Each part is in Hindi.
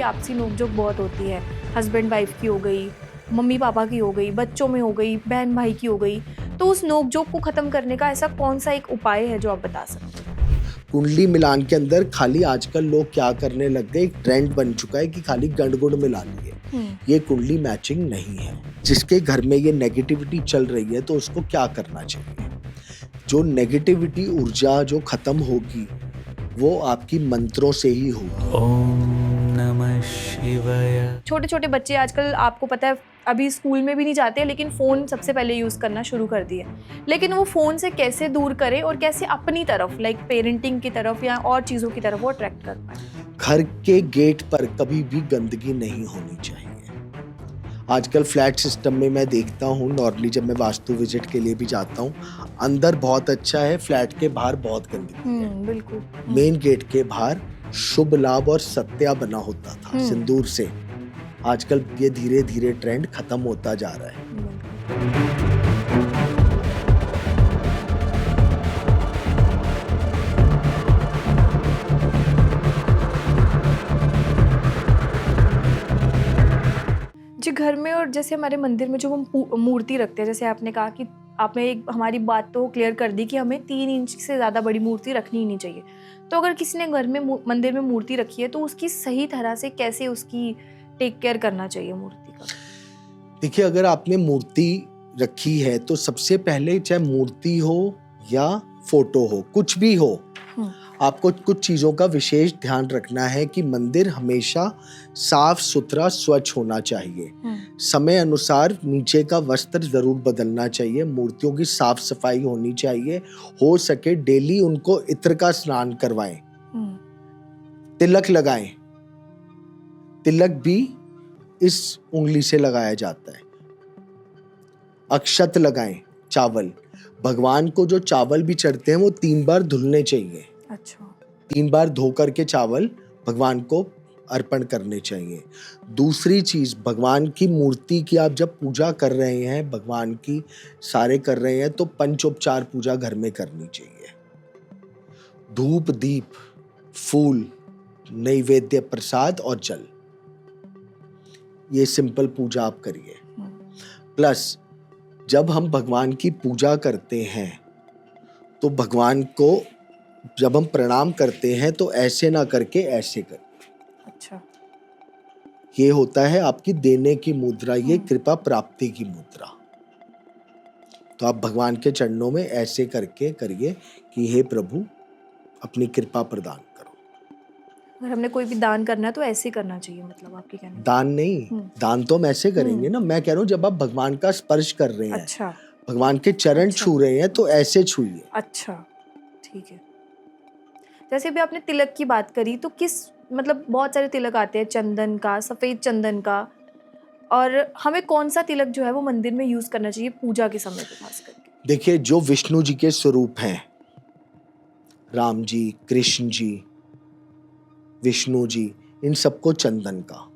आपसी नोक-झोंक बहुत होती है, हस्बैंड वाइफ की हो गई, मम्मी पापा की हो गई, बच्चों में हो गई, बहन भाई की हो गई, तो उस नोक-झोंक को ख़त्म करने का ऐसा कौन-सा एक उपाय है जो आप बता सकते हैं? कुंडली मिलान के अंदर खाली आजकल लोग क्या करने लग गए, एक ट्रेंड बन चुका है कि खाली गंड-गुड़ मिला लिए। ये कुंडली मैचिंग नहीं है। जिसके घर में ये नेगेटिविटी चल रही है तो उसको क्या करना चाहिए? जो नेगेटिविटी ऊर्जा जो खत्म होगी वो आपकी मंत्रों से ही होगी। ओम नमः शिवाय। छोटे-छोटे बच्चे आजकल आपको पता है अभी स्कूल में भी नहीं जाते लेकिन फ़ोन सबसे पहले यूज़ करना शुरू कर दिए। लेकिन वो फ़ोन से कैसे दूर करें और कैसे अपनी तरफ लाइक पेरेंटिंग की तरफ या और चीज़ों की तरफ वो अट्रैक्ट कर पाएँ? घर के गेट पर कभी भी गंदगी नहीं होनी चाहिए। आजकल फ्लैट सिस्टम में मैं देखता हूँ, नॉर्मली जब मैं वास्तु विजिट के लिए भी जाता हूँ, अंदर बहुत अच्छा है, फ्लैट के बाहर बहुत गंदगी है। बिल्कुल। मेन गेट के बाहर शुभ लाभ और सत्या बना होता था सिंदूर से। आजकल ये धीरे धीरे ट्रेंड खत्म होता जा रहा है। जी, घर में और जैसे हमारे मंदिर में जो हम मूर्ति रखते हैं, जैसे आपने कहा कि आपने एक हमारी बात तो क्लियर कर दी कि हमें 3 इंच से ज़्यादा बड़ी मूर्ति रखनी ही नहीं चाहिए। तो अगर किसी ने घर में मंदिर में मूर्ति रखी है तो उसकी सही तरह से कैसे उसकी टेक केयर करना चाहिए मूर्ति का? देखिए, अगर आपने मूर्ति रखी है तो सबसे पहले चाहे मूर्ति हो या फोटो हो, कुछ भी हो, आपको कुछ चीज़ों का विशेष ध्यान रखना है कि मंदिर हमेशा साफ सुथरा स्वच्छ होना चाहिए। समय अनुसार नीचे का वस्त्र जरूर बदलना चाहिए, मूर्तियों की साफ सफाई होनी चाहिए, हो सके डेली उनको इत्र का स्नान करवाएं, तिलक लगाएं। तिलक भी इस उंगली से लगाया जाता है। अक्षत लगाएं, चावल, भगवान को जो चावल भी चढ़ते हैं वो 3 बार धुलने चाहिए। अच्छा। 3 बार धो करके चावल भगवान को अर्पण करने चाहिए। दूसरी चीज, भगवान की मूर्ति की आप जब पूजा कर रहे हैं, भगवान की सारे कर रहे हैं तो पंचोपचार पूजा घर में करनी चाहिए। धूप, दीप, फूल, नैवेद्य, प्रसाद और जल, ये सिंपल पूजा आप करिए। प्लस जब हम भगवान की पूजा करते हैं तो भगवान को जब हम प्रणाम करते हैं तो ऐसे ना करके ऐसे करें। अच्छा। ये होता है आपकी देने की मुद्रा, ये कृपा प्राप्ति की मुद्रा। तो आप भगवान के चरणों में ऐसे करके करिए कि हे प्रभु अपनी कृपा प्रदान करो। अगर हमने कोई भी दान करना है तो ऐसे करना चाहिए, मतलब आपके कहने का? दान नहीं, दान तो हम ऐसे करेंगे ना। मैं कह रहा हूँ जब आप भगवान का स्पर्श कर रहे हैं, अच्छा। भगवान के चरण छू रहे हैं तो ऐसे छूइए। अच्छा, ठीक है। जैसे भी आपने तिलक की बात करी तो किस मतलब बहुत सारे तिलक आते हैं, चंदन का, सफ़ेद चंदन का, और हमें कौन सा तिलक जो है वो मंदिर में यूज़ करना चाहिए पूजा के समय पे खास करके? देखिए, जो विष्णु जी के स्वरूप हैं, राम जी, कृष्ण जी, विष्णु जी, इन सबको चंदन का,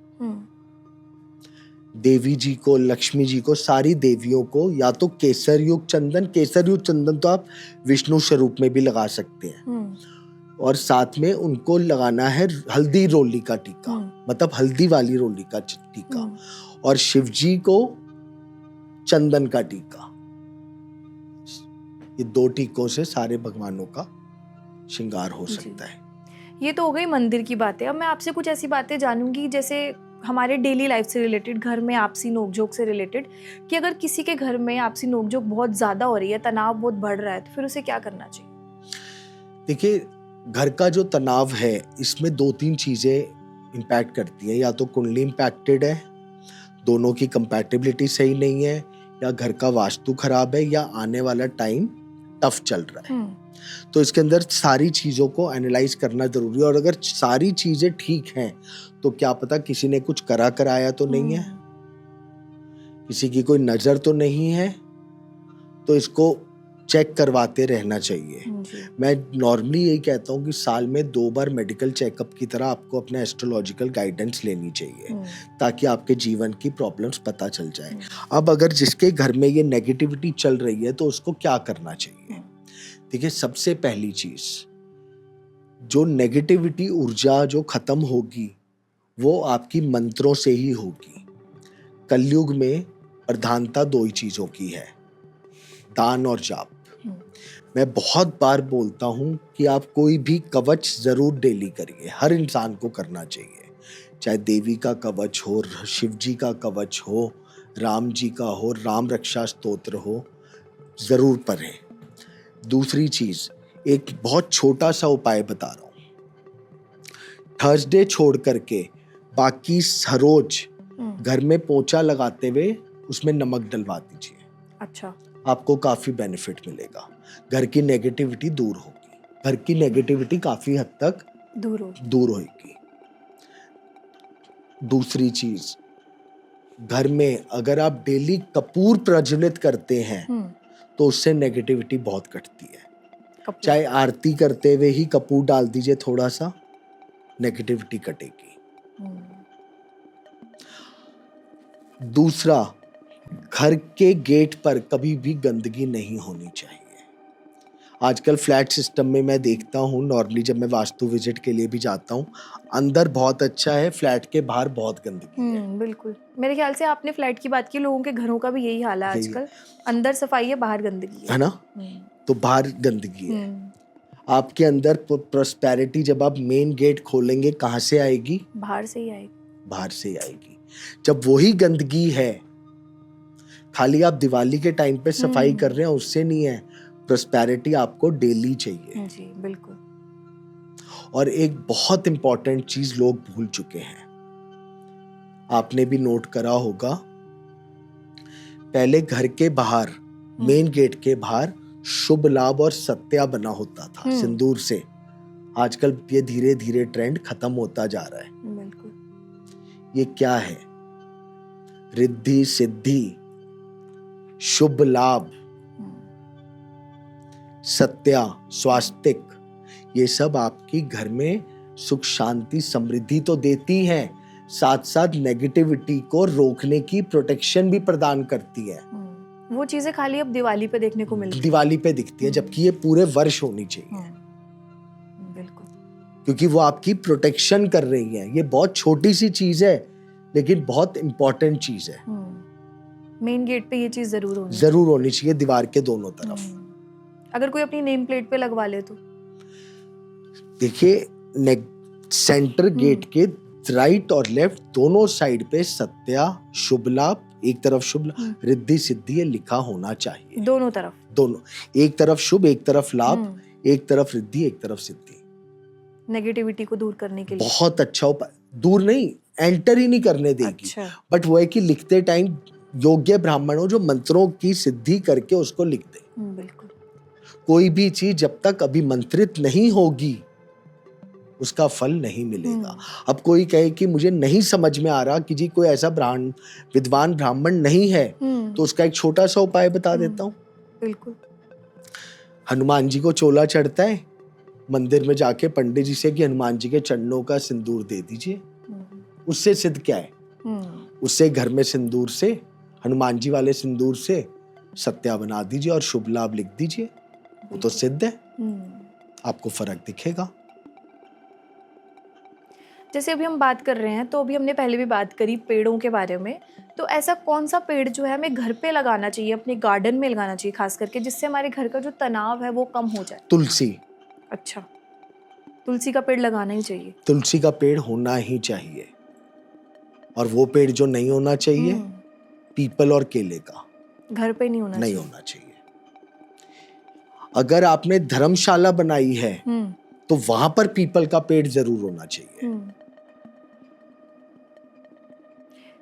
देवी जी को, लक्ष्मी जी को, सारी देवियों को या तो केसर युक्त चंदन, केसर युक्त चंदन तो आप विष्णु स्वरूप में भी लगा सकते हैं, और साथ में उनको लगाना है हल्दी रोली का टीका, मतलब हल्दी वाली रोली का टीका, और शिव जी को चंदन का टीका। ये 2 टीकों से सारे भगवानों का श्रृंगार हो सकता है। ये तो हो गई मंदिर की बातें। अब मैं आपसे कुछ ऐसी बातें जानूंगी जैसे हमारे डेली लाइफ से रिलेटेड, घर में आपसी नोकझोंक से रिलेटेड, कि अगर किसी के घर में आपसी नोकझोंक बहुत ज़्यादा हो रही है, तनाव बहुत बढ़ रहा है, तो फिर उसे क्या करना चाहिए? देखिए, घर का जो तनाव है इसमें 2-3 चीज़ें इम्पैक्ट करती हैं। या तो कुंडली इम्पैक्टेड है, दोनों की कंपैटिबिलिटी सही नहीं है, या घर का वास्तु खराब है, या आने वाला टाइम टफ चल रहा है। तो इसके अंदर सारी चीज़ों को एनालाइज करना जरूरी है, और अगर सारी चीज़ें ठीक हैं तो क्या पता किसी ने कुछ कराया तो नहीं है, किसी की कोई नज़र तो नहीं है, तो इसको चेक करवाते रहना चाहिए। मैं नॉर्मली यही कहता हूँ कि साल में 2 बार मेडिकल चेकअप की तरह आपको अपने एस्ट्रोलॉजिकल गाइडेंस लेनी चाहिए, ताकि आपके जीवन की प्रॉब्लम्स पता चल जाए। अब अगर जिसके घर में ये नेगेटिविटी चल रही है तो उसको क्या करना चाहिए? देखिए, सबसे पहली चीज, जो नेगेटिविटी ऊर्जा जो खत्म होगी वो आपकी मंत्रों से ही होगी। कलयुग में प्रधानता दो ही चीजों की है, दान और जाप। मैं बहुत बार बोलता हूं कि आप कोई भी कवच जरूर डेली करिए, हर इंसान को करना चाहिए, चाहे देवी का कवच हो, शिव जी का कवच हो, राम जी का हो, राम रक्षा स्तोत्र हो, जरूर पढ़ें। दूसरी चीज, एक बहुत छोटा सा उपाय बता रहा हूं, थर्सडे छोड़ करके बाकी हर रोज घर में पोंछा लगाते हुए उसमें नमक डलवा दीजिए। अच्छा। आपको काफी बेनिफिट मिलेगा, घर की नेगेटिविटी दूर होगी, घर की नेगेटिविटी काफी हद तक दूर होगी। दूसरी चीज, घर में अगर आप डेली कपूर प्रज्वलित करते हैं तो उससे नेगेटिविटी बहुत कटती है। चाहे आरती करते हुए ही कपूर डाल दीजिए, थोड़ा सा नेगेटिविटी कटेगी। दूसरा, घर के गेट पर कभी भी गंदगी नहीं होनी चाहिए। आजकल फ्लैट सिस्टम में मैं देखता हूँ, नॉर्मली जब मैं वास्तु विजिट के लिए भी जाता हूँ, अंदर बहुत अच्छा है, फ्लैट के बाहर बहुत गंदगी है। बिल्कुल, मेरे ख्याल से आपने फ्लैट की बात की, लोगों के घरों का भी यही हाल है आजकल, अंदर सफाई है, बाहर गंदगी है ना। तो बाहर गंदगी है। आपके अंदर प्रॉस्पेरिटी जब आप मेन गेट खोलेंगे कहाँ से आएगी? बाहर से ही आएगी। बाहर से ही आएगी। जब वही गंदगी है, खाली आप दिवाली के टाइम पे सफाई कर रहे हैं उससे नहीं है, प्रॉस्पेरिटी आपको डेली चाहिए। जी बिल्कुल। और एक बहुत इंपॉर्टेंट चीज लोग भूल चुके हैं, आपने भी नोट करा होगा, पहले घर के बाहर मेन गेट के बाहर शुभ लाभ और सत्या बना होता था सिंदूर से। आजकल ये धीरे धीरे ट्रेंड खत्म होता जा रहा है। बिल्कुल। ये क्या है? रिद्धि सिद्धि, शुभ लाभ, सत्या, स्वास्तिक, ये सब आपकी घर में सुख शांति समृद्धि तो देती हैं, साथ साथ नेगेटिविटी को रोकने की प्रोटेक्शन भी प्रदान करती है। वो चीजें खाली अब दिवाली पे देखने को मिलती है, दिवाली पे दिखती है, जबकि ये पूरे वर्ष होनी चाहिए। बिल्कुल। क्योंकि वो आपकी प्रोटेक्शन कर रही है। ये बहुत छोटी सी चीज है लेकिन बहुत इंपॉर्टेंट चीज है। मेन गेट पे ये चीज जरूर होनी चाहिए, दीवार के दोनों तरफ। अगर कोई अपनी नेम प्लेट पे लगवा ले तो देखिए, सेंटर गेट के राइट और लेफ्ट दोनों साइड पे सत्या, शुभ लाभ, एक तरफ शुभ रिद्धि सिद्धि लिखा होना चाहिए। दोनों तरफ, दोनों, एक तरफ शुभ, एक तरफ लाभ, एक तरफ रिद्धि, एक तरफ सिद्धि। नेगेटिविटी को दूर करने के लिए बहुत अच्छा उपाय। दूर नहीं, एंटर ही नहीं करने देगी। अच्छा। बट वो है कि लिखते टाइम योग्य ब्राह्मणों जो मंत्रों की सिद्धि करके उसको लिख दे। बिल्कुल। कोई भी चीज जब तक अभिमंत्रित नहीं होगी उसका फल नहीं मिलेगा। अब कोई कहे कि मुझे नहीं समझ में आ रहा कि जी कोई ऐसा विद्वान ब्राह्मण नहीं है, तो उसका एक छोटा सा उपाय बता देता हूँ। बिल्कुल। हनुमान जी को चोला चढ़ता है, मंदिर में जाके पंडित जी से कि हनुमान जी के चरणों का सिंदूर दे दीजिए। उससे सिद्ध क्या है? उससे घर में सिंदूर से, हनुमान जी वाले सिंदूर से सत्या बना दीजिए और शुभ लाभ लिख दीजिए। वो तो सिद्ध है, आपको फर्क दिखेगा। जैसे अभी हम बात कर रहे हैं, तो अभी हमने पहले भी बात करी पेड़ों के बारे में, तो ऐसा कौन सा पेड़ जो है हमें घर पे लगाना चाहिए, अपने गार्डन में लगाना चाहिए खास करके, जिससे हमारे घर का जो तनाव है वो कम हो जाए? तुलसी। अच्छा, तुलसी का पेड़ लगाना ही चाहिए। तुलसी का पेड़ होना ही चाहिए। और वो पेड़ जो नहीं होना चाहिए, पीपल और केले का घर पे नहीं होना चाहिए। अगर आपने धर्मशाला बनाई है तो वहां पर पीपल का पेड़ जरूर होना चाहिए।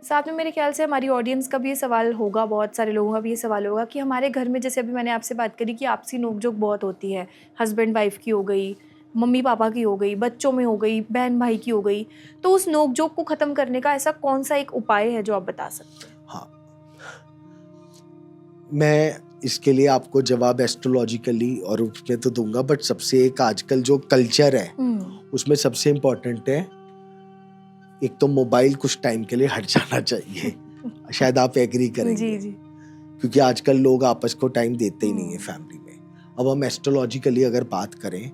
साथ में मेरे ख्याल से हमारी ऑडियंस का भी ये सवाल होगा, बहुत सारे लोगों का भी ये सवाल होगा कि हमारे घर में, जैसे अभी मैंने आपसे बात करी कि आपसी नोकझोंक बहुत होती है, हस्बैंड वाइफ की हो गई, मम्मी पापा की हो गई, बच्चों में हो गई, बहन भाई की हो गई, तो उस नोकझोंक को खत्म करने का ऐसा कौन सा एक उपाय है जो आप बता सकते हैं? हाँ, मैं इसके लिए आपको जवाब एस्ट्रोलॉजिकली और उसमें तो दूंगा, बट सबसे एक आजकल जो कल्चर है उसमें सबसे इम्पोर्टेंट है, एक तो मोबाइल कुछ टाइम के लिए हट जाना चाहिए। शायद आप एग्री करेंगे। जी। क्योंकि आजकल लोग आपस को टाइम देते ही नहीं है फैमिली में। अब हम एस्ट्रोलॉजिकली अगर बात करें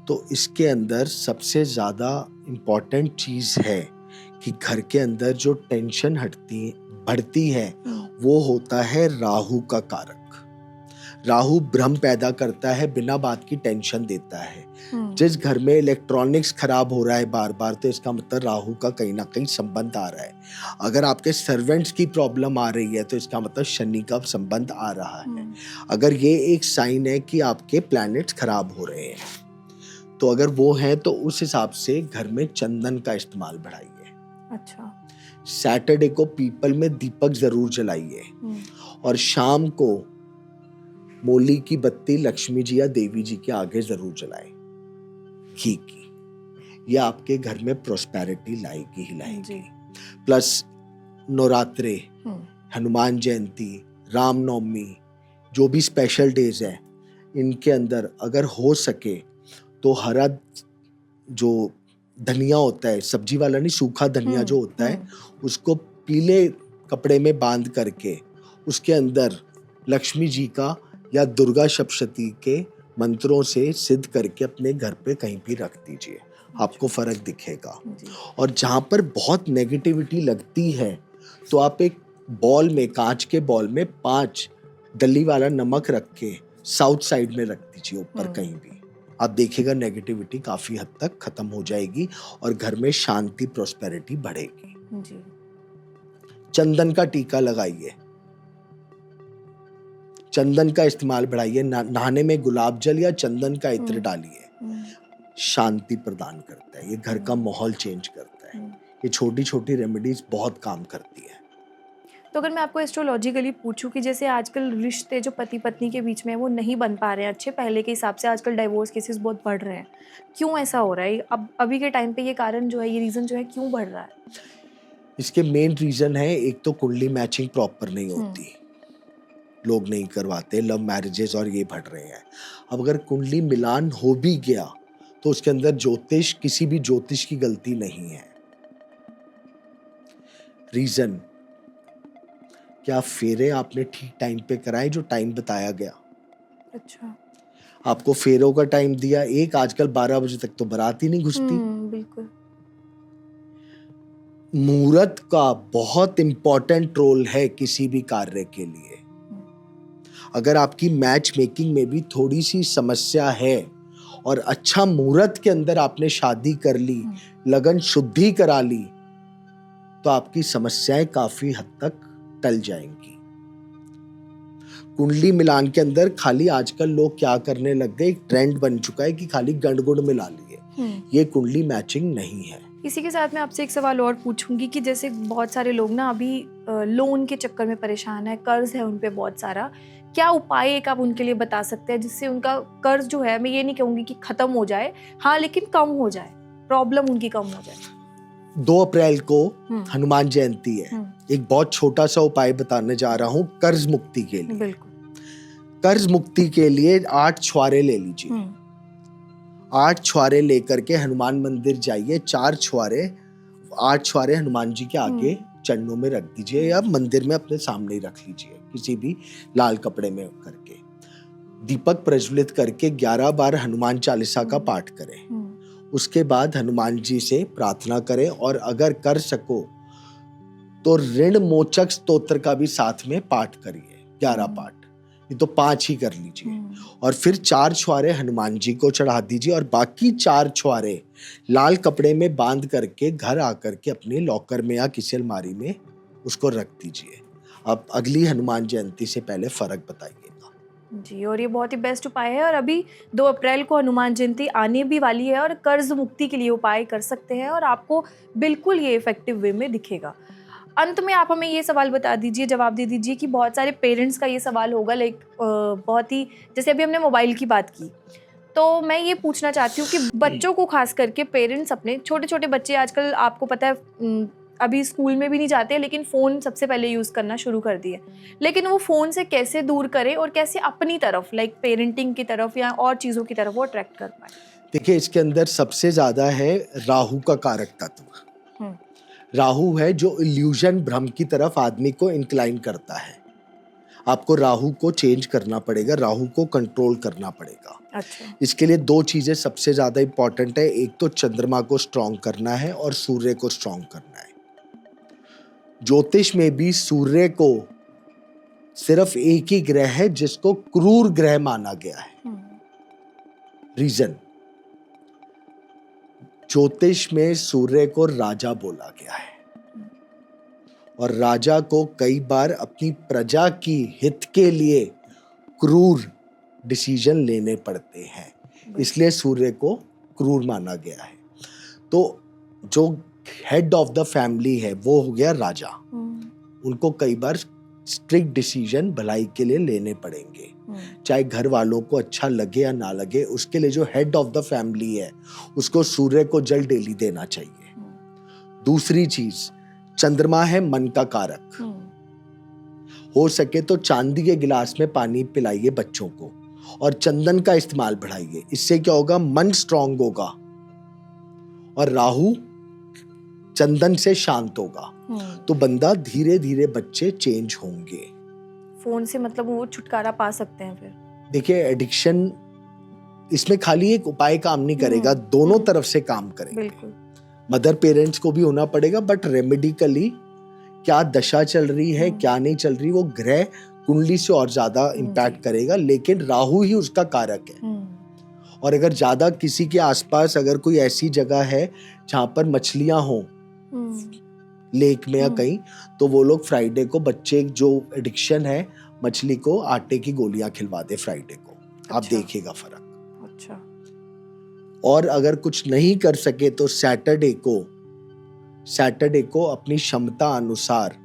तो इसके अंदर सबसे ज्यादा इम्पोर्टेंट चीज है कि घर के अंदर जो टेंशन बढ़ती है वो होता है राहु का कारक। राहु भ्रम पैदा करता है, बिना बात की टेंशन देता है। जिस घर में इलेक्ट्रॉनिक्स खराब हो रहा है बार बार, तो इसका मतलब राहु का कहीं ना कहीं संबंध आ रहा है। अगर आपके सर्वेंट्स की प्रॉब्लम आ रही है तो इसका मतलब शनि का संबंध आ रहा है। अगर ये एक साइन है कि आपके प्लैनेट्स खराब हो रहे हैं, तो अगर वो है तो उस हिसाब से घर में चंदन का इस्तेमाल बढ़ाइए। अच्छा। सैटरडे को पीपल में दीपक जरूर जलाइए, और शाम को मोली की बत्ती लक्ष्मी जी या देवी जी के आगे जरूर जलाएं, घी की। यह आपके घर में प्रोस्पेरिटी लाएगी ही लाएगी। प्लस नवरात्रे, हनुमान जयंती, रामनवमी, जो भी स्पेशल डेज है, इनके अंदर अगर हो सके तो हरा जो धनिया होता है, सब्जी वाला नहीं, सूखा धनिया जो होता है, उसको पीले कपड़े में बांध करके उसके अंदर लक्ष्मी जी का या दुर्गा सप्तशती के मंत्रों से सिद्ध करके अपने घर पे कहीं भी रख दीजिए, आपको फर्क दिखेगा। और जहाँ पर बहुत नेगेटिविटी लगती है तो आप एक बॉल में, कांच के बॉल में 5 डली वाला नमक रख के साउथ साइड में रख दीजिए, ऊपर कहीं भी। आप देखिएगा नेगेटिविटी काफी हद तक खत्म हो जाएगी और घर में शांति, प्रोस्पेरिटी बढ़ेगी। जी। चंदन का टीका लगाइए, चंदन का इस्तेमाल बढ़ाइए। नहाने में गुलाब जल या चंदन का इत्र डालिए, शांति प्रदान करता है, ये घर का माहौल चेंज करता है। ये छोटी छोटी रेमेडीज बहुत काम करती है। तो अगर मैं आपको एस्ट्रोलॉजिकली पूछूं कि जैसे आजकल रिश्ते जो पति पत्नी के बीच में है वो नहीं बन पा रहे हैं अच्छे, पहले के हिसाब से आजकल डाइवोर्स केसेस बहुत बढ़ रहे हैं, क्यों ऐसा हो रहा है? अब अभी के टाइम पे ये कारण जो है, ये रीज़न जो है क्यों बढ़ रहा है? इसके मेन रीजन है, एक तो कुंडली मैचिंग प्रॉपर नहीं होती, लोग नहीं करवाते, लव मैरिजेस और ये बढ़ रहे हैं। अब अगर कुंडली मिलान हो भी गया तो उसके अंदर ज्योतिष, किसी भी ज्योतिष की गलती नहीं है। रीजन क्या, फेरे आपने ठीक टाइम पे कराए जो टाइम बताया गया। अच्छा। आपको फेरों का टाइम दिया एक, आजकल 12 बजे तक तो बारात ही नहीं घुसती। बिल्कुल। मुहूर्त का बहुत इंपॉर्टेंट रोल है किसी भी कार्य के लिए। अगर आपकी मैच मेकिंग में भी थोड़ी सी समस्या है और अच्छा मुहूर्त के अंदर आपने शादी कर ली, लगन शुद्धि करा ली, तो आपकी समस्याएं काफी हद तक टल जाएंगी। कुंडली मिलान के अंदर खाली आजकल लोग क्या करने लग गए, एक ट्रेंड बन चुका है कि खाली गंड-गुड़ मिला लिए। ये कुंडली मैचिंग नहीं है। इसी के साथ मैं आपसे एक सवाल और पूछूंगी कि जैसे बहुत सारे लोग ना अभी लोन के चक्कर में परेशान है, कर्ज है उन पे बहुत सारा, क्या उपाय एक आप उनके लिए बता सकते हैं जिससे उनका कर्ज जो है, मैं ये नहीं कहूंगी कि खत्म हो जाए, हाँ, लेकिन कम हो जाए, प्रॉब्लम उनकी कम हो जाए? 2 अप्रैल को हनुमान जयंती है। एक बहुत छोटा सा उपाय बताने जा रहा हूँ कर्ज मुक्ति के लिए। बिल्कुल। कर्ज मुक्ति के लिए 8 छुआरे ले लीजिए। 8 छुआरे लेकर के हनुमान मंदिर जाइए, 8 छुआरे हनुमान जी के आगे चरणों में रख दीजिए या मंदिर में अपने सामने ही रख लीजिए, किसी भी लाल कपड़े में करके। दीपक प्रज्वलित करके 11 बार हनुमान चालीसा का पाठ करें। उसके बाद हनुमान जी से प्रार्थना करें, और अगर कर सको तो ऋण मोचक स्तोत्र का भी साथ में पाठ करिए, 11 पाठ, ये तो 5 ही कर लीजिए। और फिर 4 छुआरे हनुमान जी को चढ़ा दीजिए, और बाकी 4 छुआरे लाल कपड़े में बांध करके घर आकर के अपने लॉकर में या किसी अलमारी में उसको रख दीजिए। अब अगली हनुमान जयंती से पहले फर्क बताइएगा जी। और ये बहुत ही बेस्ट उपाय है, और अभी 2 अप्रैल को हनुमान जयंती आने भी वाली है, और कर्ज मुक्ति के लिए उपाय कर सकते हैं और आपको बिल्कुल ये इफेक्टिव वे में दिखेगा। अंत में आप हमें ये सवाल बता दीजिए, जवाब दे दीजिए कि बहुत सारे पेरेंट्स का ये सवाल होगा, लाइक बहुत ही, जैसे अभी हमने मोबाइल की बात की, तो मैं ये पूछना चाहती हूँ कि बच्चों को खास करके पेरेंट्स, अपने छोटे छोटे बच्चे आजकल आपको पता है अभी स्कूल में भी नहीं जाते, लेकिन फ़ोन सबसे पहले यूज़ करना शुरू कर दिए, लेकिन वो फ़ोन से कैसे दूर करें और कैसे अपनी तरफ, लाइक पेरेंटिंग की तरफ या और चीज़ों की तरफ वो अट्रैक्ट कर पाए? देखिए, इसके अंदर सबसे ज़्यादा है राहु का कारक तत्व। राहु है जो इल्यूजन, भ्रम की तरफ आदमी को इंक्लाइन करता है। आपको राहु को चेंज करना पड़ेगा, राहु को कंट्रोल करना पड़ेगा। अच्छा। इसके लिए 2 चीज़ें सबसे ज़्यादा इंपॉर्टेंट है। एक तो चंद्रमा को स्ट्रॉन्ग करना है और सूर्य को स्ट्रॉन्ग करना है। ज्योतिष में भी सूर्य को सिर्फ एक ही ग्रह है जिसको क्रूर ग्रह माना गया है। रीजन, ज्योतिष में सूर्य को राजा बोला गया है और राजा को कई बार अपनी प्रजा की हित के लिए क्रूर डिसीजन लेने पड़ते हैं, इसलिए सूर्य को क्रूर माना गया है। तो जो हेड ऑफ द फैमिली है वो हो गया राजा, उनको कई बार स्ट्रिक्ट डिसीजन भलाई के लिए लेने पड़ेंगे, चाहे घर वालों को अच्छा लगे या ना लगे। उसके लिए जो हेड ऑफ द फैमिली है उसको सूर्य को जल डेली देना चाहिए। दूसरी चीज, चंद्रमा है मन का कारक, हो सके तो चांदी के गिलास में पानी पिलाइए बच्चों को और चंदन का इस्तेमाल बढ़ाइए। इससे क्या होगा, मन स्ट्रांग होगा और राहु चंदन से शांत होगा, तो बंदा धीरे धीरे बच्चे चेंज होंगे। फोन से मतलब वो छुटकारा पा सकते हैं फिर? देखिए, एडिक्शन इसमें खाली एक उपाय काम नहीं करेगा, दोनों तरफ से काम करेगा। बिल्कुल, मदर पेरेंट्स को भी होना पड़ेगा, बट रेमेडिकली क्या दशा चल रही है क्या नहीं चल रही वो ग्रह कुंडली से और ज्यादा इम्पैक्ट करेगा, लेकिन राहु ही उसका कारक है। और अगर ज्यादा किसी के आसपास अगर कोई ऐसी जगह है जहां पर मछलियां हो, लेक में या कहीं, तो वो लोग फ्राइडे को बच्चे जो एडिक्शन है मछली को आटे की गोलियां खिलवा दे फ्राइडे को। अच्छा। आप देखिएगा फर्क। अच्छा। और अगर कुछ नहीं कर सके तो सैटरडे को अपनी क्षमता अनुसार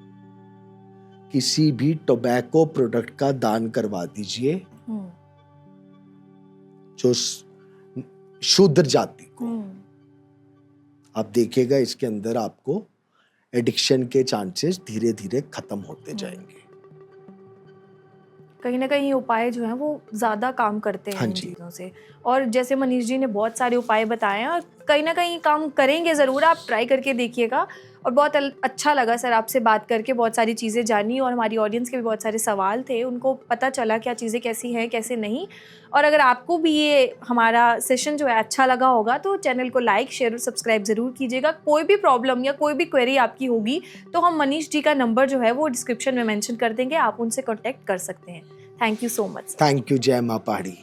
किसी भी टोबैको प्रोडक्ट का दान करवा दीजिए जो शूद्र जाति को। आप देखिएगा इसके अंदर आपको एडिक्शन के चांसेस धीरे धीरे खत्म होते जाएंगे। कहीं ना कहीं उपाय जो हैं वो ज़्यादा काम करते हैं इन चीज़ों से। और जैसे मनीष जी ने बहुत सारे उपाय बताए हैं और कहीं ना कहीं काम करेंगे ज़रूर, आप ट्राई करके देखिएगा। और बहुत अच्छा लगा सर आपसे बात करके, बहुत सारी चीज़ें जानी और हमारी ऑडियंस के भी बहुत सारे सवाल थे, उनको पता चला क्या चीज़ें कैसी हैं कैसे नहीं। और अगर आपको भी ये हमारा सेशन जो है अच्छा लगा होगा तो चैनल को लाइक शेयर और सब्सक्राइब ज़रूर कीजिएगा। कोई भी प्रॉब्लम या कोई भी क्वेरी आपकी होगी तो हम मनीष जी का नंबर जो है वो डिस्क्रिप्शन में मेंशन कर देंगे, आप उनसे कॉन्टैक्ट कर सकते हैं। Thank you so much. Thank you. जय मां पहाड़ी।